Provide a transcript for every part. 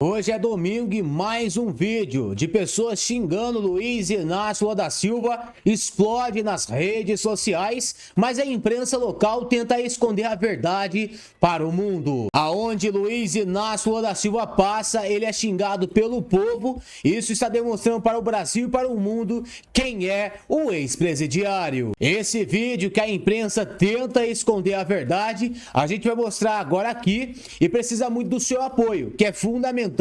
Hoje é domingo e mais um vídeo de pessoas xingando Luiz Inácio Lula da Silva explode nas redes sociais, mas a imprensa local tenta esconder a verdade para o mundo. Aonde Luiz Inácio Lula da Silva passa, ele é xingado pelo povo. Isso está demonstrando para o Brasil e para o mundo quem é o ex-presidiário. Esse vídeo que a imprensa tenta esconder a verdade, a gente vai mostrar agora aqui e precisa muito do seu apoio, que é fundamental,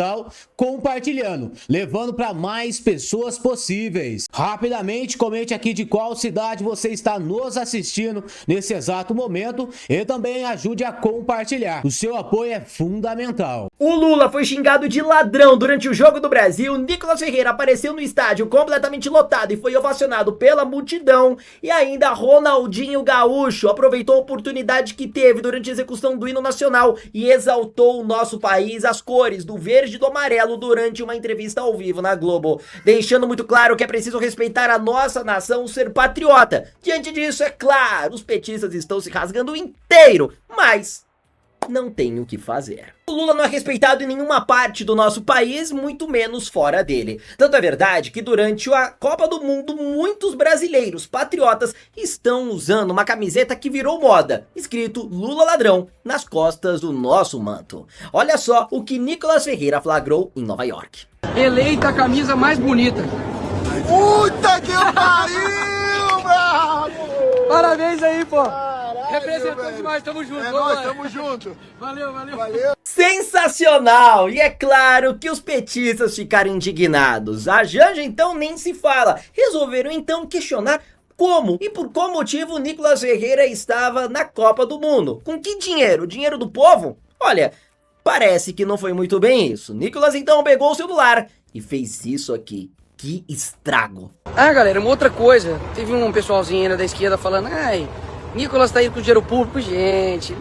compartilhando, levando para mais pessoas possíveis. Rapidamente, comente aqui de qual cidade você está nos assistindo nesse exato momento e também ajude a compartilhar. O seu apoio é fundamental. O Lula foi xingado de ladrão durante o Jogo do Brasil. Nicolas Ferreira apareceu no estádio completamente lotado e foi ovacionado pela multidão. E ainda Ronaldinho Gaúcho aproveitou a oportunidade que teve durante a execução do hino nacional e exaltou o nosso país, as cores do verde e do amarelo durante uma entrevista ao vivo na Globo, deixando muito claro que é preciso respeitar a nossa nação, ser patriota. Diante disso, é claro, os petistas estão se rasgando inteiro, mas não tem o que fazer. O Lula não é respeitado em nenhuma parte do nosso país, muito menos fora dele. Tanto é verdade que durante a Copa do Mundo, muitos brasileiros patriotas estão usando uma camiseta que virou moda, escrito Lula ladrão, nas costas do nosso manto. Olha só o que Nicolas Ferreira flagrou em Nova York. Eleita a camisa mais bonita. Puta que pariu, mano! Parabéns aí, pô. Representou demais, tamo junto. É nóis, tamo junto. Valeu. Sensacional! E é claro que os petistas ficaram indignados. A Janja então nem se fala. Resolveram então questionar como e por qual motivo Nicolas Ferreira estava na Copa do Mundo. Com que dinheiro? Dinheiro do povo? Olha, parece que não foi muito bem isso. Nicolas então pegou o celular e fez isso aqui. Que estrago! Ah, galera, uma outra coisa. Teve um pessoalzinho aí da esquerda falando, ai, Nicolas tá indo com dinheiro público. Gente,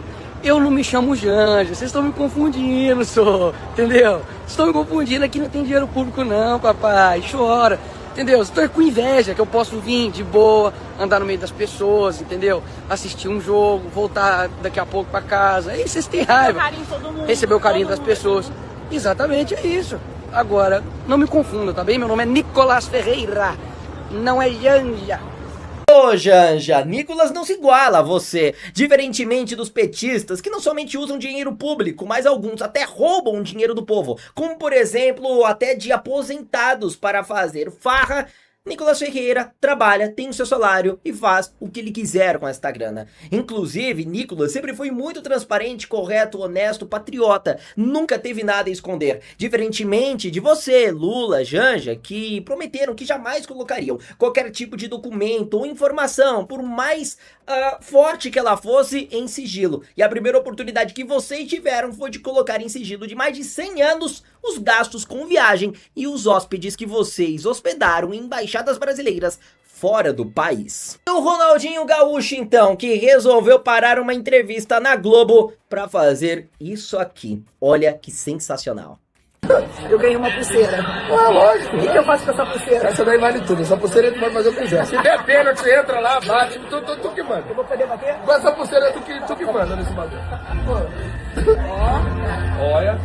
eu não me chamo Janja, vocês estão me confundindo, só, entendeu? Vocês estão me confundindo, aqui não tem dinheiro público não, papai, chora, entendeu? Vocês estão com inveja que eu posso vir de boa, andar no meio das pessoas, entendeu? Assistir um jogo, voltar daqui a pouco pra casa, aí vocês têm raiva, receber o carinho das pessoas. Exatamente, é isso. Agora, não me confunda, tá bem? Meu nome é Nicolas Ferreira, não é Janja. Ô Janja, Nicolas não se iguala a você, diferentemente dos petistas que não somente usam dinheiro público, mas alguns até roubam dinheiro do povo, como por exemplo até de aposentados para fazer farra. Nicolas Ferreira trabalha, tem o seu salário e faz o que ele quiser com esta grana. Inclusive, Nicolas sempre foi muito transparente, correto, honesto, patriota. Nunca teve nada a esconder. Diferentemente de você, Lula, Janja, que prometeram que jamais colocariam qualquer tipo de documento ou informação, por mais forte que ela fosse, em sigilo. E a primeira oportunidade que vocês tiveram foi de colocar em sigilo de mais de 100 anos os gastos com viagem e os hóspedes que vocês hospedaram em embaixadas brasileiras fora do país. O Ronaldinho Gaúcho, então, que resolveu parar uma entrevista na Globo para fazer isso aqui. Olha que sensacional. Eu ganhei uma pulseira. Ah, lógico. O que eu faço com essa pulseira? Essa daí vale tudo. Essa pulseira tu pode fazer o que quiser. Se der pênalti, entra lá, bate. Tu que manda. Eu vou poder bater? Com essa pulseira é tu que manda nesse bagulho. Olha.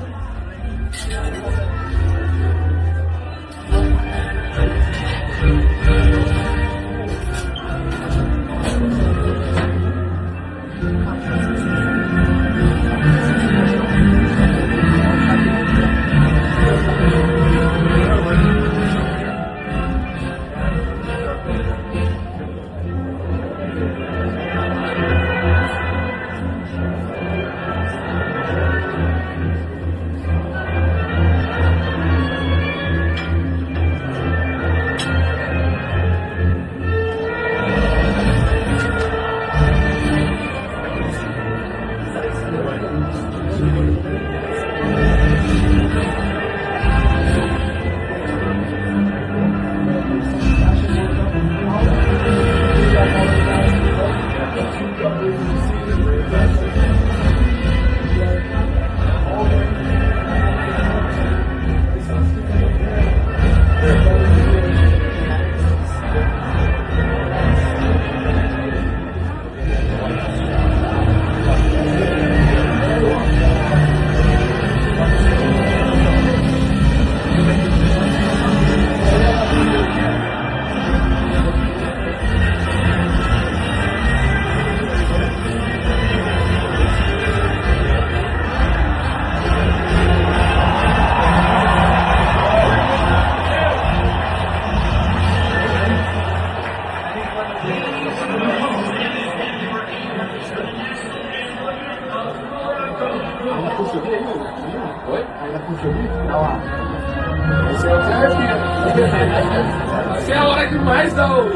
Essa é a hora que mais dá o...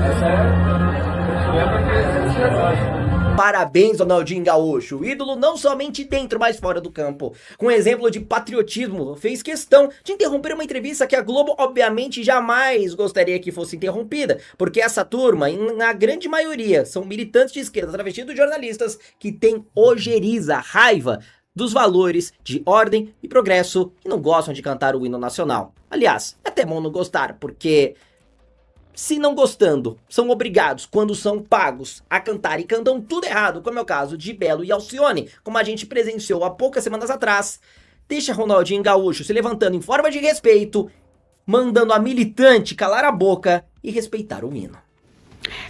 Essa é pra que esse negócio. Parabéns, Ronaldinho Gaúcho, o ídolo não somente dentro, mas fora do campo. Com um exemplo de patriotismo, fez questão de interromper uma entrevista que a Globo obviamente jamais gostaria que fosse interrompida, porque essa turma, na grande maioria, são militantes de esquerda travestidos de jornalistas que têm ojeriza, raiva dos valores de ordem e progresso e não gostam de cantar o hino nacional. Aliás, é até bom não gostar, porque... se não gostando, são obrigados, quando são pagos, a cantar e cantam tudo errado, como é o caso de Belo e Alcione, como a gente presenciou há poucas semanas atrás, deixa Ronaldinho Gaúcho se levantando em forma de respeito, mandando a militante calar a boca e respeitar o hino.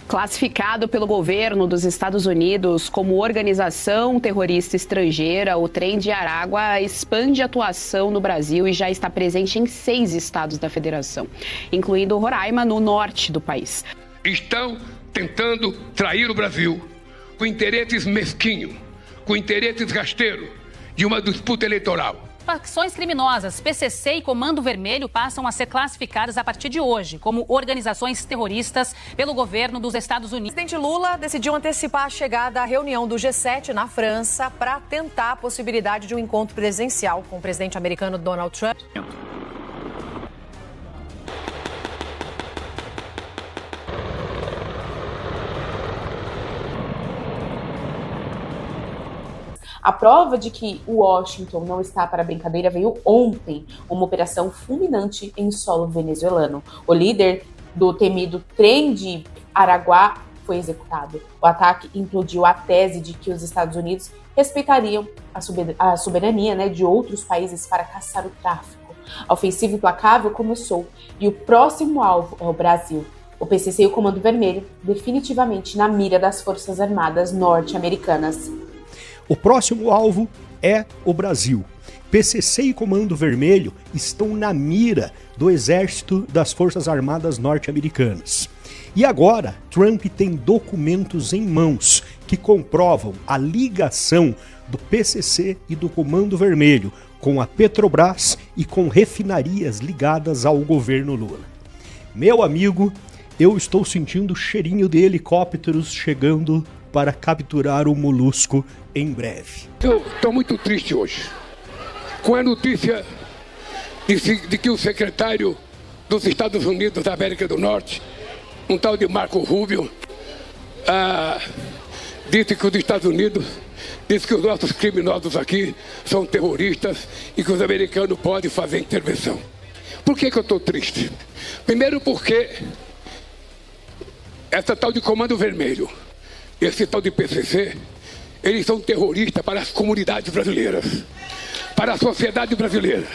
Classificado pelo governo dos Estados Unidos como organização terrorista estrangeira, o Trem de Aragua expande atuação no Brasil e já está presente em 6 estados da federação, incluindo Roraima, no norte do país. Estão tentando trair o Brasil com interesses mesquinhos, com interesses rasteiros de uma disputa eleitoral. Facções criminosas, PCC e Comando Vermelho passam a ser classificadas a partir de hoje como organizações terroristas pelo governo dos Estados Unidos. O presidente Lula decidiu antecipar a chegada à reunião do G7 na França para tentar a possibilidade de um encontro presencial com o presidente americano Donald Trump. A prova de que Washington não está para brincadeira veio ontem, uma operação fulminante em solo venezuelano. O líder do temido Trem de Aragua foi executado. O ataque implodiu a tese de que os Estados Unidos respeitariam a soberania, de outros países para caçar o tráfico. A ofensiva implacável começou e o próximo alvo é o Brasil. O PCC e o Comando Vermelho definitivamente na mira das Forças Armadas norte-americanas. O próximo alvo é o Brasil. PCC e Comando Vermelho estão na mira do exército das Forças Armadas norte-americanas. E agora, Trump tem documentos em mãos que comprovam a ligação do PCC e do Comando Vermelho com a Petrobras e com refinarias ligadas ao governo Lula. Meu amigo, eu estou sentindo o cheirinho de helicópteros chegando para capturar o molusco em breve. Eu estou muito triste hoje com a notícia de que o secretário dos Estados Unidos da América do Norte, um tal de Marco Rubio, disse que os Estados Unidos, disse que os nossos criminosos aqui são terroristas e que os americanos podem fazer intervenção. Por que eu estou triste? Primeiro porque essa tal de Comando Vermelho, esse tal de PCC, eles são terroristas para as comunidades brasileiras, para a sociedade brasileira,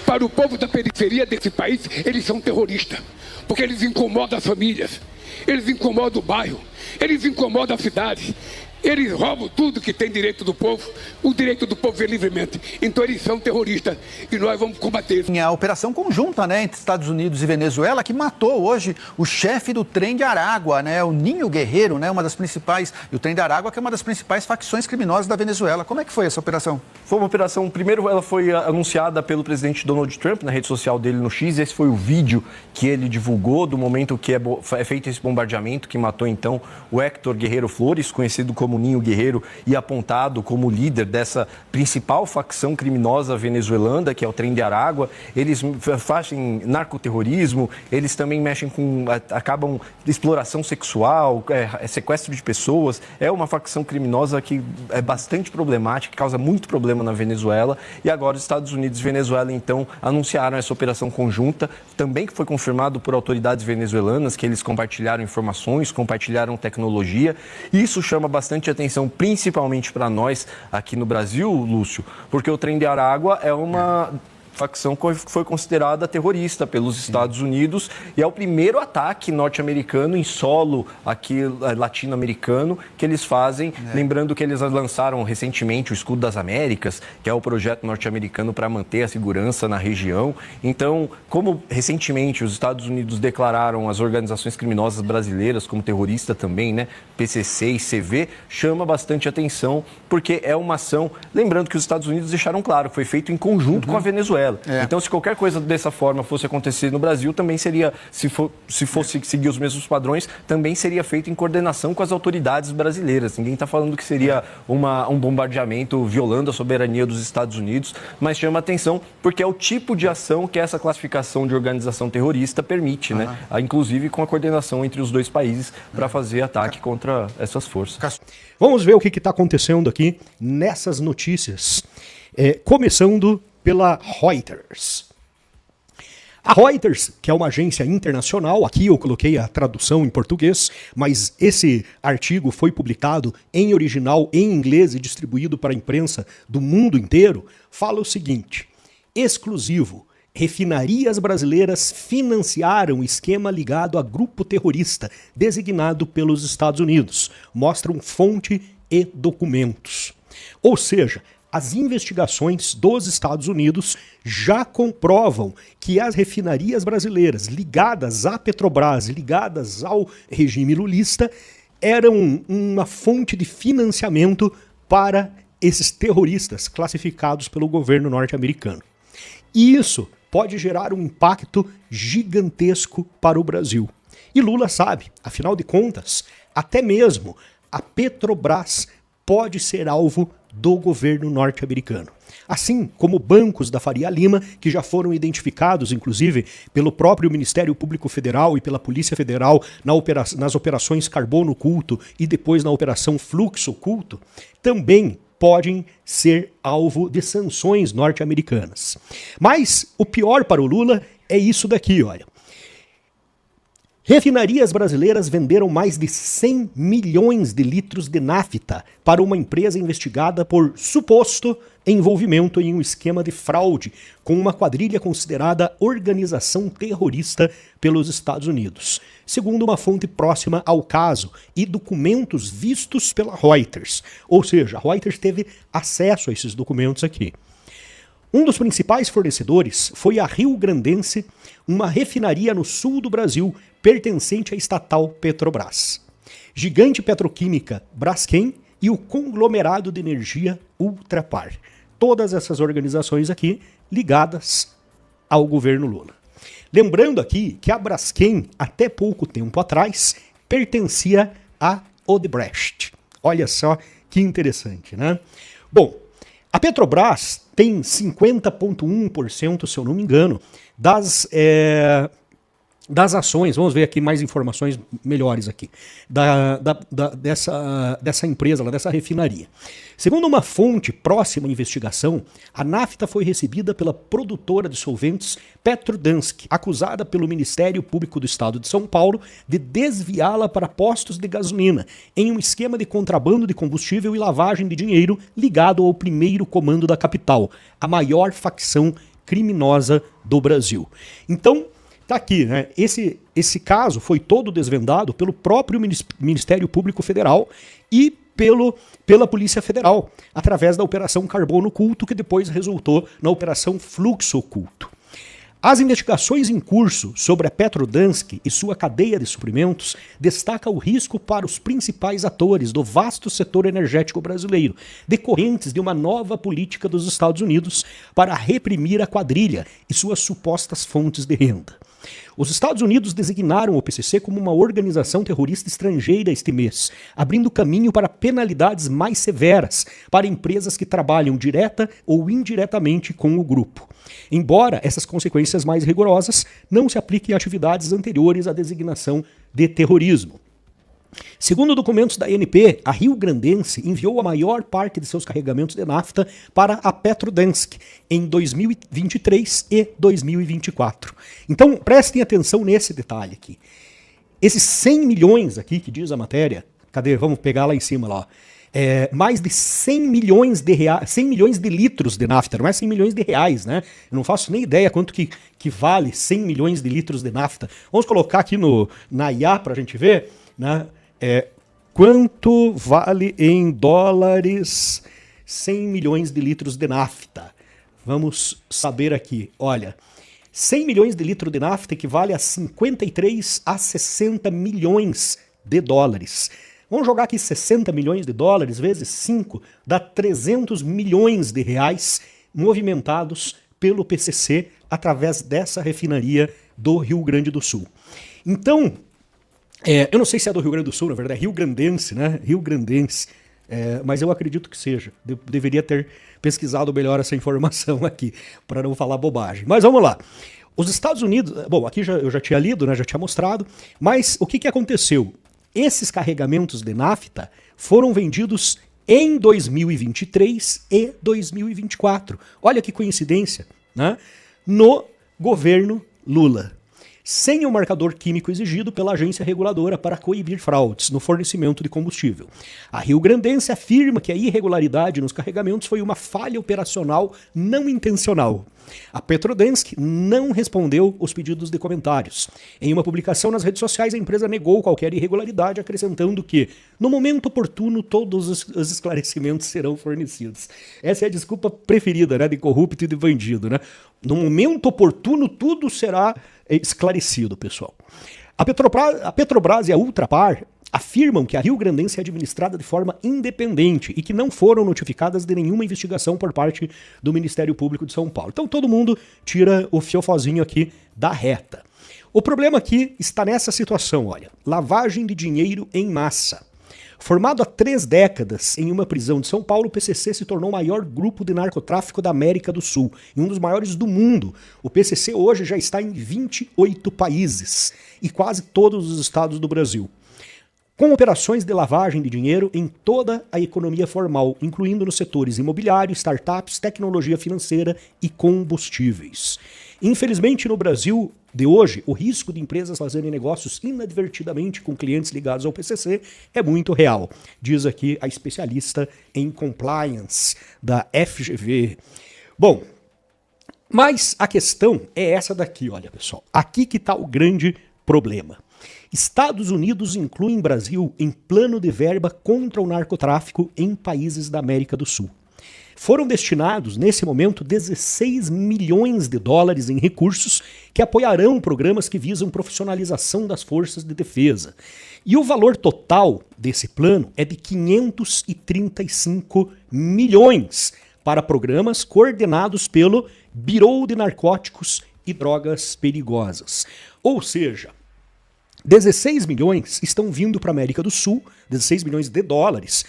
para o povo da periferia desse país. Eles são terroristas, porque eles incomodam as famílias, eles incomodam o bairro, eles incomodam a cidade, eles roubam tudo que tem direito do povo, o direito do povo é livremente. Então eles são terroristas e nós vamos combater. A operação conjunta, entre Estados Unidos e Venezuela, que matou hoje o chefe do Trem de Aragua, o Ninho Guerreiro, uma das principais, e o Trem de Aragua, que é uma das principais facções criminosas da Venezuela. Como é que foi essa operação? Foi uma operação, primeiro ela foi anunciada pelo presidente Donald Trump na rede social dele no X. Esse foi o vídeo que ele divulgou do momento que é feito esse bombardeamento, que matou então o Héctor Guerreiro Flores, conhecido como Ninho Guerreiro e apontado como líder dessa principal facção criminosa venezuelana, que é o Trem de Aragua. Eles fazem narcoterrorismo, eles também mexem com, acabam exploração sexual, sequestro de pessoas. É uma facção criminosa que é bastante problemática, que causa muito problema na Venezuela. E agora os Estados Unidos e Venezuela, então, anunciaram essa operação conjunta, também que foi confirmado por autoridades venezuelanas, que eles compartilharam informações, compartilharam tecnologia. E isso chama bastante atenção, principalmente para nós aqui no Brasil, Lúcio, porque o Trem de Aragua é uma facção que foi considerada terrorista pelos Estados Unidos e é o primeiro ataque norte-americano em solo aqui latino-americano que eles fazem, lembrando que eles lançaram recentemente o Escudo das Américas, que é o projeto norte-americano para manter a segurança na região. Então, como recentemente os Estados Unidos declararam as organizações criminosas brasileiras como terrorista também, né, PCC e CV, chama bastante atenção porque é uma ação, lembrando que os Estados Unidos deixaram claro, foi feito em conjunto com a Venezuela. Então, se qualquer coisa dessa forma fosse acontecer no Brasil, também seria, se fosse seguir os mesmos padrões, também seria feito em coordenação com as autoridades brasileiras. Ninguém está falando que seria um bombardeamento violando a soberania dos Estados Unidos, mas chama atenção porque é o tipo de ação que essa classificação de organização terrorista permite, né? Inclusive com a coordenação entre os dois países para fazer ataque contra essas forças. Vamos ver o que está acontecendo aqui nessas notícias. Começando pela Reuters. A Reuters, que é uma agência internacional, aqui eu coloquei a tradução em português, mas esse artigo foi publicado em original em inglês e distribuído para a imprensa do mundo inteiro, fala o seguinte: exclusivo, refinarias brasileiras financiaram esquema ligado a grupo terrorista designado pelos Estados Unidos, mostram fonte e documentos. Ou seja, as investigações dos Estados Unidos já comprovam que as refinarias brasileiras ligadas à Petrobras, ligadas ao regime lulista, eram uma fonte de financiamento para esses terroristas classificados pelo governo norte-americano. E isso pode gerar um impacto gigantesco para o Brasil. E Lula sabe, afinal de contas, até mesmo a Petrobras pode ser alvo do governo norte-americano. Assim como bancos da Faria Lima, que já foram identificados, inclusive, pelo próprio Ministério Público Federal e pela Polícia Federal nas operações Carbono Oculto e depois na Operação Fluxo Oculto, também podem ser alvo de sanções norte-americanas. Mas o pior para o Lula é isso daqui, olha. Refinarias brasileiras venderam mais de 100 milhões de litros de nafta para uma empresa investigada por suposto envolvimento em um esquema de fraude com uma quadrilha considerada organização terrorista pelos Estados Unidos, segundo uma fonte próxima ao caso e documentos vistos pela Reuters. Ou seja, a Reuters teve acesso a esses documentos aqui. Um dos principais fornecedores foi a Rio Grandense, uma refinaria no sul do Brasil pertencente à estatal Petrobras, Gigante Petroquímica Braskem e o conglomerado de energia Ultrapar. Todas essas organizações aqui ligadas ao governo Lula. Lembrando aqui que a Braskem, até pouco tempo atrás, pertencia à Odebrecht. Olha só que interessante, né? Bom, a Petrobras tem 50,1%, se eu não me engano, das ações, vamos ver aqui mais informações melhores aqui, dessa empresa, dessa refinaria. Segundo uma fonte próxima à investigação, a nafta foi recebida pela produtora de solventes Petrodansk, acusada pelo Ministério Público do Estado de São Paulo de desviá-la para postos de gasolina, em um esquema de contrabando de combustível e lavagem de dinheiro ligado ao primeiro comando da capital, a maior facção criminosa do Brasil. Então, tá aqui, né? Esse caso foi todo desvendado pelo próprio Ministério Público Federal e pela Polícia Federal, através da Operação Carbono Oculto, que depois resultou na Operação Fluxo Oculto. As investigações em curso sobre a Petrodansk e sua cadeia de suprimentos destacam o risco para os principais atores do vasto setor energético brasileiro, decorrentes de uma nova política dos Estados Unidos para reprimir a quadrilha e suas supostas fontes de renda. Os Estados Unidos designaram o PCC como uma organização terrorista estrangeira este mês, abrindo caminho para penalidades mais severas para empresas que trabalham direta ou indiretamente com o grupo. Embora essas consequências mais rigorosas não se apliquem a atividades anteriores à designação de terrorismo. Segundo documentos da ANP, a Rio Grandense enviou a maior parte de seus carregamentos de nafta para a Petrodansk em 2023 e 2024. Então, prestem atenção nesse detalhe aqui. Esses 100 milhões aqui, que diz a matéria, cadê? Vamos pegar lá em cima lá. mais de 100 milhões de litros de nafta, não é 100 milhões de reais, né? Eu não faço nem ideia quanto que vale 100 milhões de litros de nafta. Vamos colocar aqui na IA para a gente ver, né? Quanto vale em dólares 100 milhões de litros de nafta? Vamos saber aqui, olha, 100 milhões de litros de nafta equivale a 53 a 60 milhões de dólares. Vamos jogar aqui 60 milhões de dólares vezes 5, dá 300 milhões de reais movimentados pelo PCC através dessa refinaria do Rio Grande do Sul. Então, eu não sei se é do Rio Grande do Sul, na verdade é rio-grandense, né? Rio-grandense, mas eu acredito que seja. Deveria ter pesquisado melhor essa informação aqui, para não falar bobagem. Mas vamos lá. Os Estados Unidos, bom, aqui eu já tinha lido, né? Já tinha mostrado, mas o que aconteceu? Esses carregamentos de nafta foram vendidos em 2023 e 2024. Olha que coincidência, né? No governo Lula, sem o marcador químico exigido pela agência reguladora para coibir fraudes no fornecimento de combustível. A rio-grandense afirma que a irregularidade nos carregamentos foi uma falha operacional não intencional. A Petrodensk não respondeu os pedidos de comentários. Em uma publicação nas redes sociais, a empresa negou qualquer irregularidade, acrescentando que, no momento oportuno, todos os esclarecimentos serão fornecidos. Essa é a desculpa preferida, né, de corrupto e de bandido, né? No momento oportuno, tudo será esclarecido, pessoal. A Petrobras e a Ultrapar afirmam que a rio-grandense é administrada de forma independente e que não foram notificadas de nenhuma investigação por parte do Ministério Público de São Paulo. Então todo mundo tira o fiofozinho aqui da reta. O problema aqui está nessa situação, olha. Lavagem de dinheiro em massa. Formado há 3 décadas em uma prisão de São Paulo, o PCC se tornou o maior grupo de narcotráfico da América do Sul e um dos maiores do mundo. O PCC hoje já está em 28 países e quase todos os estados do Brasil, com operações de lavagem de dinheiro em toda a economia formal, incluindo nos setores imobiliário, startups, tecnologia financeira e combustíveis. Infelizmente, no Brasil de hoje, o risco de empresas fazerem negócios inadvertidamente com clientes ligados ao PCC é muito real, diz aqui a especialista em compliance da FGV. Bom, mas a questão é essa daqui, olha pessoal, aqui que está o grande problema. Estados Unidos incluem Brasil em plano de verba contra o narcotráfico em países da América do Sul. Foram destinados, nesse momento, 16 milhões de dólares em recursos que apoiarão programas que visam profissionalização das forças de defesa. E o valor total desse plano é de 535 milhões para programas coordenados pelo Bureau de Narcóticos e Drogas Perigosas. Ou seja, 16 milhões estão vindo para a América do Sul, 16 milhões de dólares,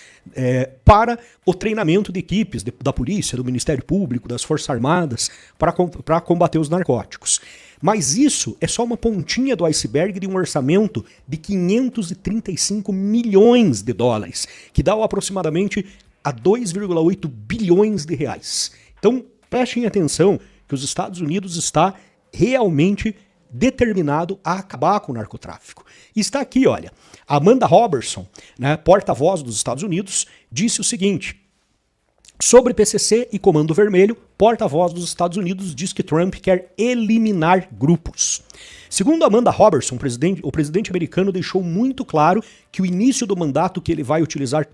para o treinamento de equipes da polícia, do Ministério Público, das Forças Armadas, para combater os narcóticos. Mas isso é só uma pontinha do iceberg de um orçamento de 535 milhões de dólares, que dá aproximadamente a 2,8 bilhões de reais. Então, prestem atenção que os Estados Unidos está realmente determinado a acabar com o narcotráfico. E está aqui, olha, Amanda Robertson, né, porta-voz dos Estados Unidos, disse o seguinte: sobre PCC e Comando Vermelho, porta-voz dos Estados Unidos diz que Trump quer eliminar grupos. Segundo Amanda Robertson, o presidente americano deixou muito claro que o início do mandato que ele vai utilizar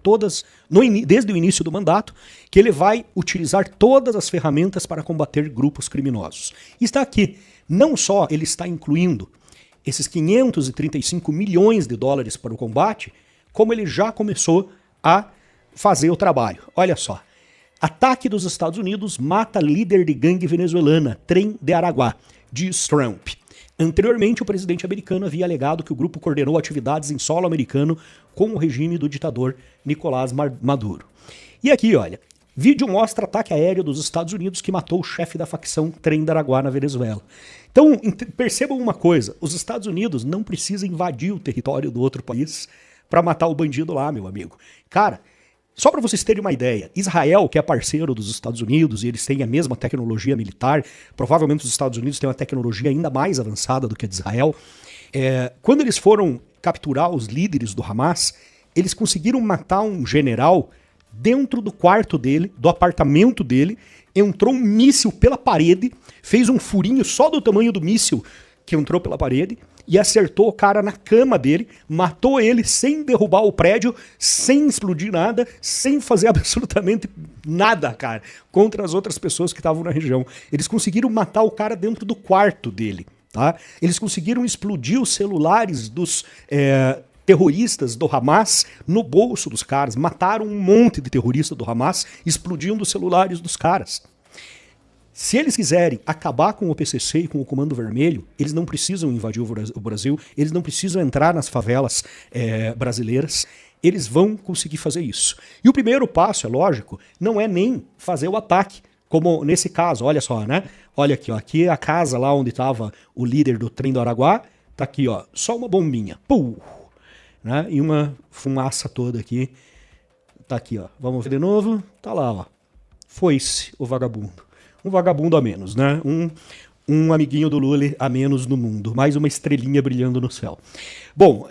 desde o início do mandato, que ele vai utilizar todas as ferramentas para combater grupos criminosos. E está aqui. Não só ele está incluindo esses 535 milhões de dólares para o combate, como ele já começou a fazer o trabalho. Olha só. Ataque dos Estados Unidos mata líder de gangue venezuelana, Trem de Araguá, diz Trump. Anteriormente, o presidente americano havia alegado que o grupo coordenou atividades em solo americano com o regime do ditador Nicolás Maduro. E aqui, olha. Vídeo mostra ataque aéreo dos Estados Unidos que matou o chefe da facção Trem de Araguá na Venezuela. Então, percebam uma coisa, os Estados Unidos não precisam invadir o território do outro país para matar o bandido lá, meu amigo. Cara, só para vocês terem uma ideia, Israel, que é parceiro dos Estados Unidos, e eles têm a mesma tecnologia militar, provavelmente os Estados Unidos têm uma tecnologia ainda mais avançada do que a de Israel, quando eles foram capturar os líderes do Hamas, eles conseguiram matar um general dentro do quarto dele, do apartamento dele, entrou um míssil pela parede, fez um furinho só do tamanho do míssil que entrou pela parede e acertou o cara na cama dele, matou ele sem derrubar o prédio, sem explodir nada, sem fazer absolutamente nada, cara, contra as outras pessoas que estavam na região. Eles conseguiram matar o cara dentro do quarto dele, tá? Eles conseguiram explodir os celulares dos terroristas do Hamas no bolso dos caras. Mataram um monte de terroristas do Hamas, explodindo os celulares dos caras. Se eles quiserem acabar com o PCC e com o Comando Vermelho, eles não precisam invadir o Brasil, eles não precisam entrar nas favelas brasileiras, eles vão conseguir fazer isso. E o primeiro passo, é lógico, não é nem fazer o ataque, como nesse caso, olha só, né? Olha aqui, ó, aqui é a casa lá onde estava o líder do trem do Araguá, tá aqui, ó, só uma bombinha, pum, né? E uma fumaça toda aqui, tá aqui, ó, vamos ver de novo, tá lá, ó, foi-se o vagabundo. Um vagabundo a menos, né? Um amiguinho do Lula a menos no mundo. Mais uma estrelinha brilhando no céu. Bom,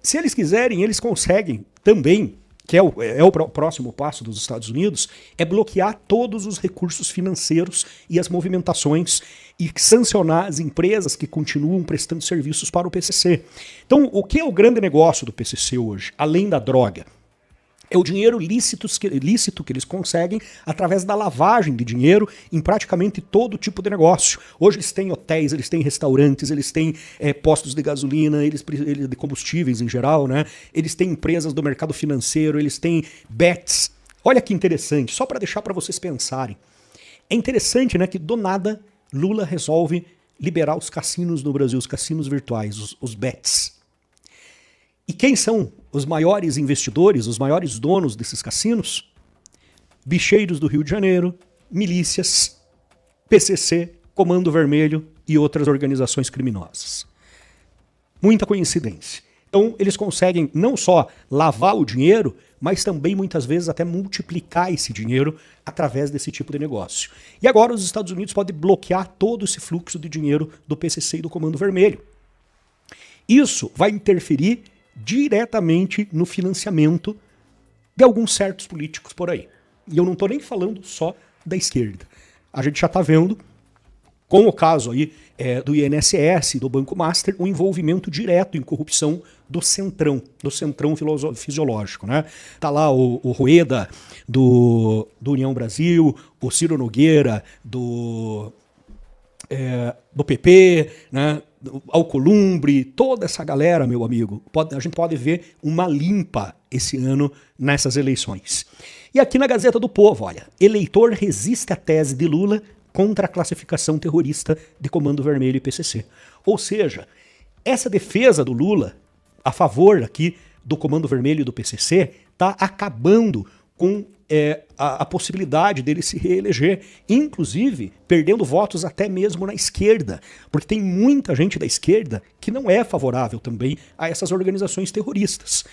se eles quiserem, eles conseguem também, que é o próximo passo dos Estados Unidos, é bloquear todos os recursos financeiros e as movimentações e sancionar as empresas que continuam prestando serviços para o PCC. Então, o que é o grande negócio do PCC hoje, além da droga? É o dinheiro lícito que eles conseguem através da lavagem de dinheiro em praticamente todo tipo de negócio. Hoje eles têm hotéis, eles têm restaurantes, eles têm postos de gasolina, eles de combustíveis em geral, né? Eles têm empresas do mercado financeiro, eles têm bets. Olha que interessante, só para deixar para vocês pensarem. É interessante, né, que do nada Lula resolve liberar os cassinos no Brasil, os cassinos virtuais, os bets. E quem são os maiores investidores, os maiores donos desses cassinos? Bicheiros do Rio de Janeiro, milícias, PCC, Comando Vermelho e outras organizações criminosas. Muita coincidência. Então eles conseguem não só lavar o dinheiro, mas também muitas vezes até multiplicar esse dinheiro através desse tipo de negócio. E agora os Estados Unidos podem bloquear todo esse fluxo de dinheiro do PCC e do Comando Vermelho. Isso vai interferir diretamente no financiamento de alguns certos políticos por aí. E eu não estou nem falando só da esquerda. A gente já está vendo, com o caso aí do INSS, do Banco Master, o envolvimento direto em corrupção do centrão fisiológico, né? Tá lá o Rueda do União Brasil, o Ciro Nogueira do PP, né? Alcolumbre, toda essa galera, meu amigo, a gente pode ver uma limpa esse ano nessas eleições. E aqui na Gazeta do Povo, olha, eleitor resiste à tese de Lula contra a classificação terrorista de Comando Vermelho e PCC. Ou seja, essa defesa do Lula a favor aqui do Comando Vermelho e do PCC está acabando com a possibilidade dele se reeleger, inclusive perdendo votos até mesmo na esquerda, porque tem muita gente da esquerda que não é favorável também a essas organizações terroristas.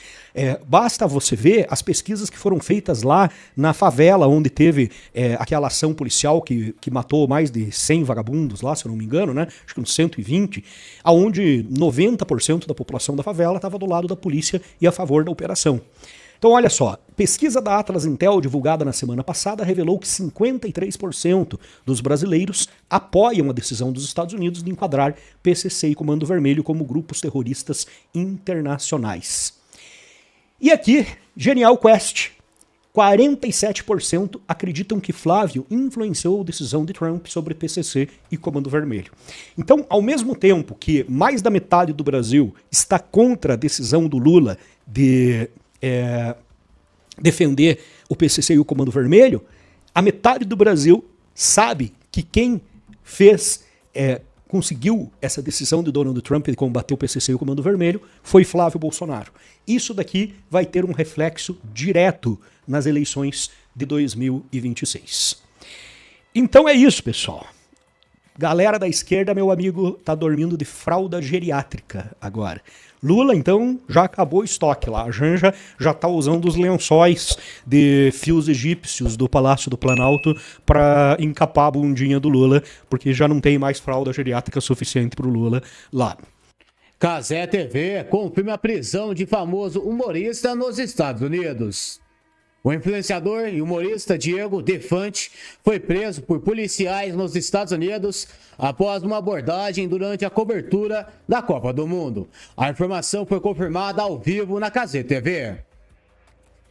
Basta você ver as pesquisas que foram feitas lá na favela, onde teve aquela ação policial que matou mais de 100 vagabundos lá, se eu não me engano, né? Acho que uns 120, onde 90% da população da favela estava do lado da polícia e a favor da operação. Então olha só, pesquisa da Atlas Intel divulgada na semana passada revelou que 53% dos brasileiros apoiam a decisão dos Estados Unidos de enquadrar PCC e Comando Vermelho como grupos terroristas internacionais. E aqui, Genial Quest, 47% acreditam que Flávio influenciou a decisão de Trump sobre PCC e Comando Vermelho. Então, ao mesmo tempo que mais da metade do Brasil está contra a decisão do Lula de defender o PCC e o Comando Vermelho, a metade do Brasil sabe que quem conseguiu essa decisão de Donald Trump de combater o PCC e o Comando Vermelho foi Flávio Bolsonaro. Isso daqui vai ter um reflexo direto nas eleições de 2026. Então é isso, pessoal. Galera da esquerda, meu amigo, tá dormindo de fralda geriátrica agora. Lula, então, já acabou o estoque lá. A Janja já tá usando os lençóis de fios egípcios do Palácio do Planalto para encapar a bundinha do Lula, porque já não tem mais fralda geriátrica suficiente pro Lula lá. Cazé TV confirma a prisão de famoso humorista nos Estados Unidos. O influenciador e humorista Diego Defante foi preso por policiais nos Estados Unidos após uma abordagem durante a cobertura da Copa do Mundo. A informação foi confirmada ao vivo na Gazeta TV.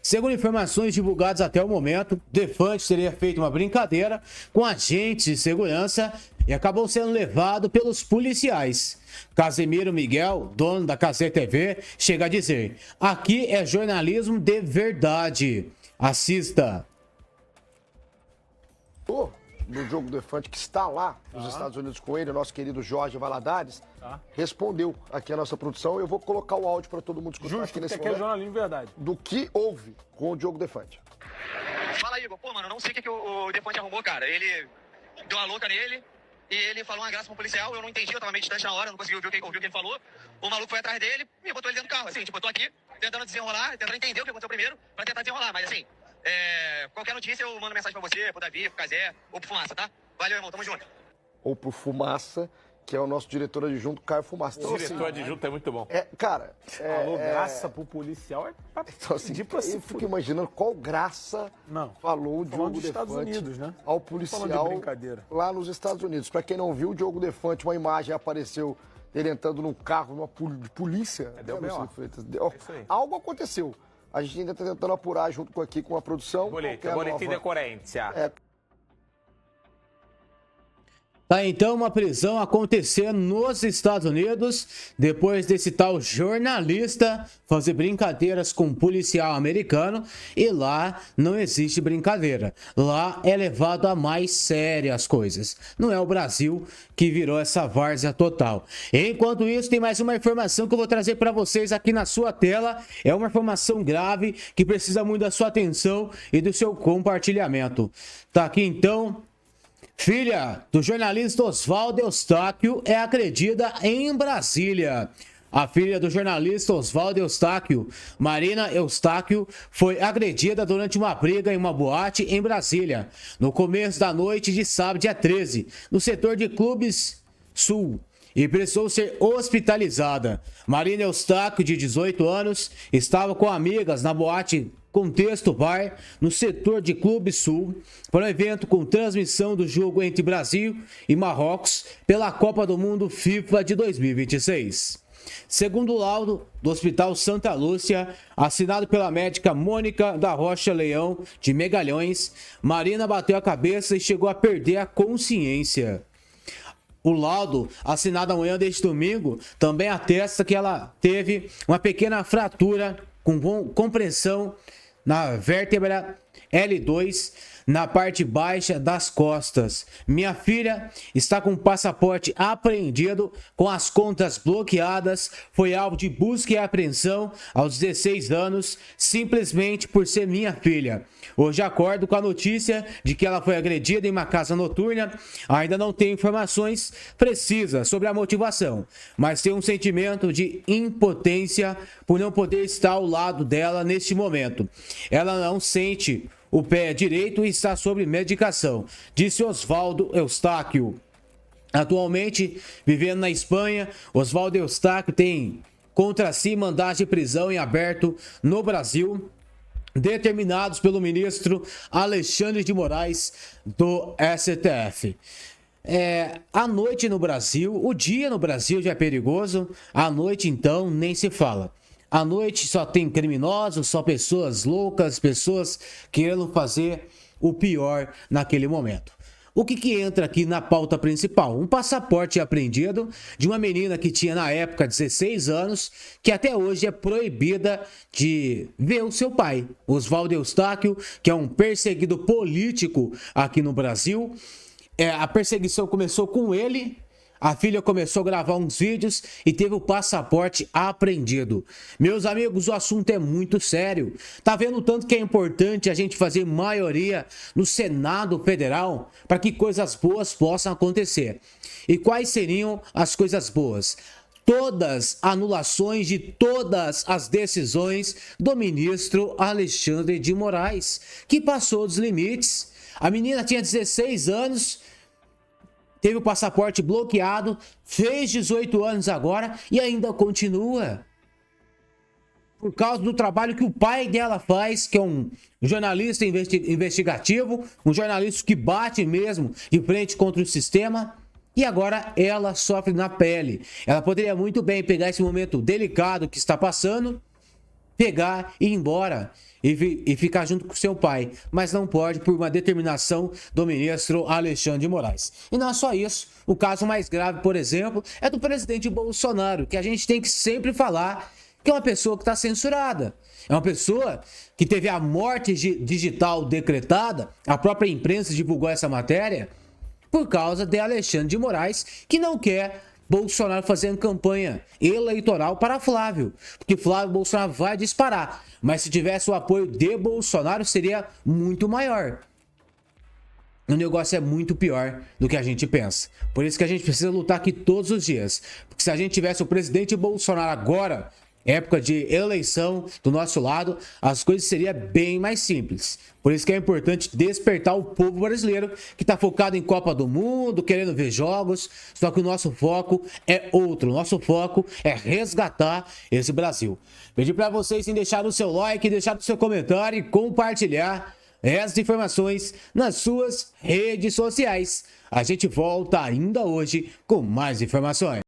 Segundo informações divulgadas até o momento, Defante teria feito uma brincadeira com agentes de segurança e acabou sendo levado pelos policiais. Casemiro Miguel, dono da Gazeta TV, chega a dizer: aqui é jornalismo de verdade. Assista. Do Diogo Defante, que está lá nos Estados Unidos com ele, o nosso querido Jorge Valadares, respondeu aqui a nossa produção. Eu vou colocar o áudio para todo mundo escutar aqui nesse momento. É jornalismo de verdade. Do que houve com o Diogo Defante. Fala, Igor. Pô, mano, não sei o que o Defante arrumou, cara. Ele deu uma louca nele e ele falou uma graça pro policial. Eu não entendi, eu tava meio distante na hora, não consegui ouvir o que ele falou. O maluco foi atrás dele e botou ele dentro do carro. Assim, tipo, eu tô aqui tentando desenrolar, tentando entender o que aconteceu primeiro pra tentar desenrolar. Mas assim, qualquer notícia eu mando mensagem pra você, pro Davi, pro Cazé ou pro Fumaça, tá? Valeu, irmão, tamo junto. Ou pro Fumaça, que é o nosso diretor adjunto, Caio Fumaça. Então, o diretor adjunto é muito bom. Falou graça pro policial então, assim, eu fico imaginando qual graça falou o Diogo Defante Estados Unidos, né? ao policial lá nos Estados Unidos. Pra quem não viu, o Diogo Defante, uma imagem apareceu ele entrando num carro de polícia. Algo aconteceu. A gente ainda está tentando apurar junto aqui com a produção. Boletim de ocorrência. Tá, então, uma prisão acontecendo nos Estados Unidos depois desse tal jornalista fazer brincadeiras com um policial americano, e lá não existe brincadeira. Lá é levado a mais sério as coisas. Não é o Brasil que virou essa várzea total. Enquanto isso, tem mais uma informação que eu vou trazer para vocês aqui na sua tela. É uma informação grave que precisa muito da sua atenção e do seu compartilhamento. Tá aqui então. Filha do jornalista Oswaldo Eustáquio é agredida em Brasília. A filha do jornalista Oswaldo Eustáquio, Marina Eustáquio, foi agredida durante uma briga em uma boate em Brasília, no começo da noite de sábado, dia 13, no setor de Clubes Sul, e precisou ser hospitalizada. Marina Eustáquio, de 18 anos, estava com amigas na boate Contexto Bar, no setor de Clube Sul, para um evento com transmissão do jogo entre Brasil e Marrocos pela Copa do Mundo FIFA de 2026. Segundo o laudo do Hospital Santa Lúcia, assinado pela médica Mônica da Rocha Leão, de Megalhões, Marina bateu a cabeça e chegou a perder a consciência. O laudo, assinado amanhã deste domingo, também atesta que ela teve uma pequena fratura com compressão na vértebra L2, na parte baixa das costas. Minha filha está com o passaporte apreendido, com as contas bloqueadas, foi alvo de busca e apreensão aos 16 anos, simplesmente por ser minha filha. Hoje acordo com a notícia de que ela foi agredida em uma casa noturna. Ainda não tenho informações precisas sobre a motivação, mas tenho um sentimento de impotência por não poder estar ao lado dela neste momento. Ela não sente o pé direito e está sob medicação, disse Oswaldo Eustáquio. Atualmente, vivendo na Espanha, Oswaldo Eustáquio tem contra si mandados de prisão em aberto no Brasil, determinados pelo ministro Alexandre de Moraes do STF. A noite no Brasil, o dia no Brasil já é perigoso, a noite então nem se fala. À noite só tem criminosos, só pessoas loucas, pessoas querendo fazer o pior naquele momento. O que entra aqui na pauta principal? Um passaporte apreendido de uma menina que tinha na época 16 anos, que até hoje é proibida de ver o seu pai, Oswaldo Eustáquio, que é um perseguido político aqui no Brasil. A perseguição começou com ele. A filha começou a gravar uns vídeos e teve o passaporte apreendido. Meus amigos, o assunto é muito sério. Tá vendo o tanto que é importante a gente fazer maioria no Senado Federal para que coisas boas possam acontecer? E quais seriam as coisas boas? Todas anulações de todas as decisões do ministro Alexandre de Moraes, que passou dos limites. A menina tinha 16 anos... teve o passaporte bloqueado, fez 18 anos agora e ainda continua. por causa do trabalho que o pai dela faz, que é um jornalista investigativo, um jornalista que bate mesmo de frente contra o sistema. E agora ela sofre na pele. Ela poderia muito bem pegar esse momento delicado que está passando, pegar e ir embora e ficar junto com seu pai, mas não pode por uma determinação do ministro Alexandre de Moraes. E não é só isso, o caso mais grave, por exemplo, é do presidente Bolsonaro, que a gente tem que sempre falar que é uma pessoa que está censurada, é uma pessoa que teve a morte digital decretada, a própria imprensa divulgou essa matéria, por causa de Alexandre de Moraes, que não quer Bolsonaro fazendo campanha eleitoral para Flávio, porque Flávio Bolsonaro vai disparar, mas se tivesse o apoio de Bolsonaro seria muito maior. O negócio é muito pior do que a gente pensa, por isso que a gente precisa lutar aqui todos os dias, porque se a gente tivesse o presidente Bolsonaro agora, época de eleição do nosso lado, as coisas seriam bem mais simples. Por isso que é importante despertar o povo brasileiro que está focado em Copa do Mundo, querendo ver jogos, só que o nosso foco é outro. O nosso foco é resgatar esse Brasil. Pedir para vocês deixar o seu like, deixar o seu comentário e compartilhar essas informações nas suas redes sociais. A gente volta ainda hoje com mais informações.